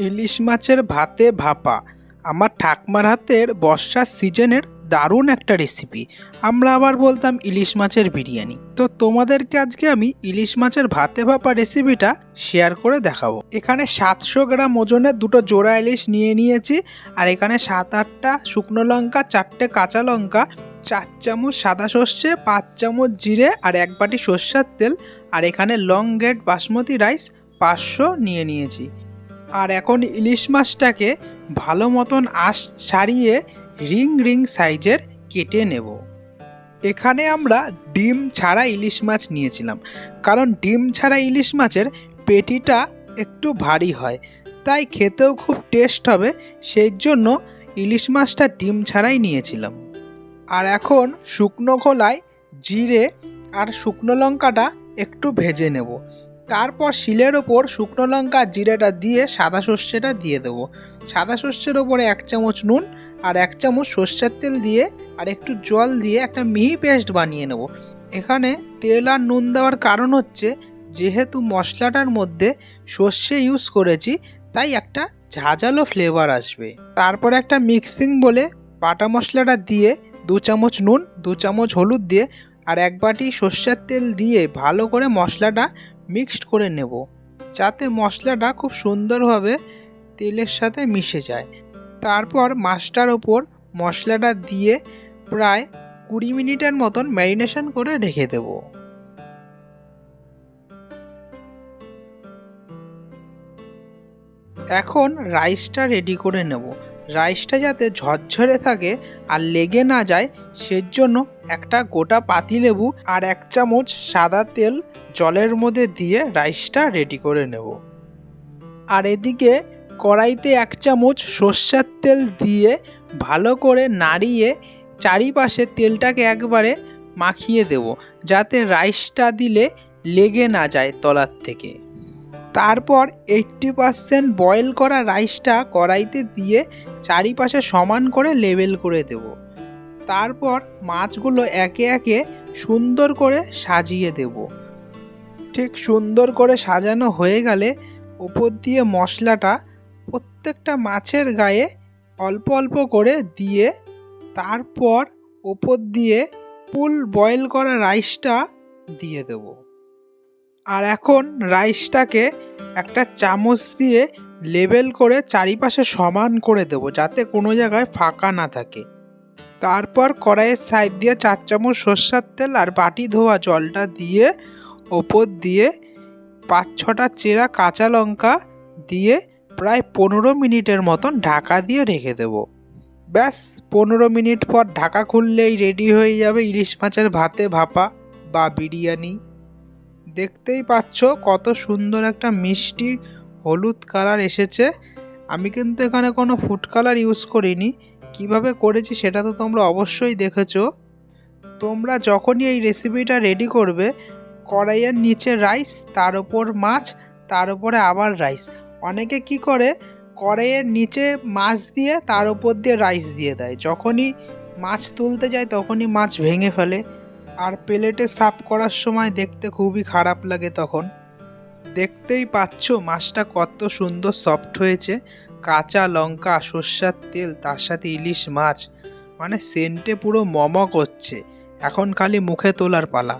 ইলিশ মাছের ভাতে ভাপা আমার ঠাকমার হাতের বর্ষার সিজনের দারুণ একটা রেসিপি। আমরা আবার বলতাম ইলিশ মাছের বিরিয়ানি। তো তোমাদেরকে আজকে আমি ইলিশ মাছের ভাতে ভাপা রেসিপিটা শেয়ার করে দেখাবো। এখানে 700 গ্রাম ওজনের দুটো জোড়া ইলিশ নিয়ে নিয়েছি। আর এখানে 7-8টা শুকনো লঙ্কা, 4টে কাঁচা লঙ্কা, 4 চামচ সাদা সর্ষে, 5 চামচ জিরে আর 1 বাটি সর্ষের তেল। আর এখানে লং গ্রেড বাসমতি রাইস 500 নিয়ে নিয়েছি। আর এখন ইলিশ মাছটাকে ভালো মতন আঁশ ছাড়িয়ে রিং রিং সাইজের কেটে নেব। এখানে আমরা ডিম ছাড়া ইলিশ মাছ নিয়েছিলাম, কারণ ডিম ছাড়া ইলিশ মাছের পেটিটা একটু ভারী হয়, তাই খেতেও খুব টেস্ট হবে, সেই জন্য ইলিশ মাছটা ডিম ছাড়াই নিয়েছিলাম। আর এখন শুকনো খোলায় জিরে আর শুকনো লঙ্কাটা একটু ভেজে নেব। তারপর শিলের ওপর শুকনো লঙ্কা জিরেটা দিয়ে সাদা সর্ষেটা দিয়ে দেবো। সাদা সর্ষের ওপরে 1 চামচ নুন আর 1 চামচ সর্ষের তেল দিয়ে আর একটু জল দিয়ে একটা মিহি পেস্ট বানিয়ে নেব। এখানে তেল আর নুন দেওয়ার কারণ হচ্ছে, যেহেতু মশলাটার মধ্যে সর্ষে ইউজ করেছি, তাই একটা ঝাঁঝালো ফ্লেভার আসবে। তারপর একটা মিক্সিং বলে বাটা মশলাটা দিয়ে 2 চামচ নুন, 2 চামচ হলুদ দিয়ে আর 1 বাটি সর্ষের তেল দিয়ে ভালো করে মশলাটা মিক্সড করে নেব, যাতে মশলাটা খুব সুন্দরভাবে তেলের সাথে মিশে যায়। তারপর মাছটার ওপর মশলাটা দিয়ে প্রায় 20 মিনিটের মতন ম্যারিনেশন করে রেখে দেব। এখন রাইসটা রেডি করে নেব। রাইসটা যাতে ঝরঝরে থাকে আর লেগে না যায়, সেজন্য একটা গোটা পাতিলেবু আর 1 চামচ সাদা তেল জলের মধ্যে দিয়ে রাইসটা রেডি করে নেব। আর এদিকে কড়াইতে 1 চামচ সর্ষের তেল দিয়ে ভালো করে নাড়িয়ে চারিপাশে তেলটাকে একবারে মাখিয়ে দেব, যাতে রাইসটা দিলে লেগে না যায় তলার থেকে। তারপর 80% বয়েল করা রাইসটা কড়াইতে দিয়ে চারিপাশে সমান করে লেবেল করে দেব। তারপর মাছগুলো একে একে সুন্দর করে সাজিয়ে দেব। ঠিক সুন্দর করে সাজানো হয়ে গেলে উপর দিয়ে মশলাটা প্রত্যেকটা মাছের গায়ে অল্প অল্প করে দিয়ে, তারপর উপর দিয়ে ফুল বয়েল করা রাইসটা দিয়ে দেব। আর এখন রাইসটাকে একটা চামচ দিয়ে লেবেল করে চারিপাশে সমান করে দেব, যাতে কোনো জায়গায় ফাঁকা না থাকে। তারপর কড়াইয়ের সাইড দিয়ে 4 চামচ সর্ষের তেল আর বাটি ধোয়া জলটা দিয়ে ওপর দিয়ে 5-6টা চেরা কাঁচা লঙ্কা দিয়ে প্রায় 15 মিনিটের মতন ঢাকা দিয়ে রেখে দেব। ব্যাস 15 মিনিট পর ঢাকা খুললেই রেডি হয়ে যাবে ইলিশ মাছের ভাতে ভাপা বা বিরিয়ানি। দেখতেই পাচ্ছ কত সুন্দর একটা মিষ্টি হলুদ কালার এসেছে। আমি কিন্তু এখানে কোনো ফুড কালার ইউজ করিনি। কিভাবে করেছি সেটা তো তোমরা অবশ্যই দেখেছো। তোমরা যখনই এই রেসিপিটা রেডি করবে, কড়াইয়ের নিচে রাইস, তার উপর মাছ, তার উপরে আবার রাইস। অনেকে কি করে, কড়াইয়ের নিচে মাছ দিয়ে তার উপর দিয়ে রাইস দিয়ে দেয়, যখনই মাছ তুলতে যায় তখনই মাছ ভেঙে ফেলে, আর প্লেটে সার্ভ করার সময় দেখতে খুবই খারাপ লাগে তখন। দেখতেই পাচ্ছ মাছটা কত সুন্দর সফট হয়েছে। কাঁচা লঙ্কা, সর্ষের তেল, তার সাথে ইলিশ মাছ, মানে সেন্টে পুরো মম করছে। এখন খালি মুখে তোলার পালা।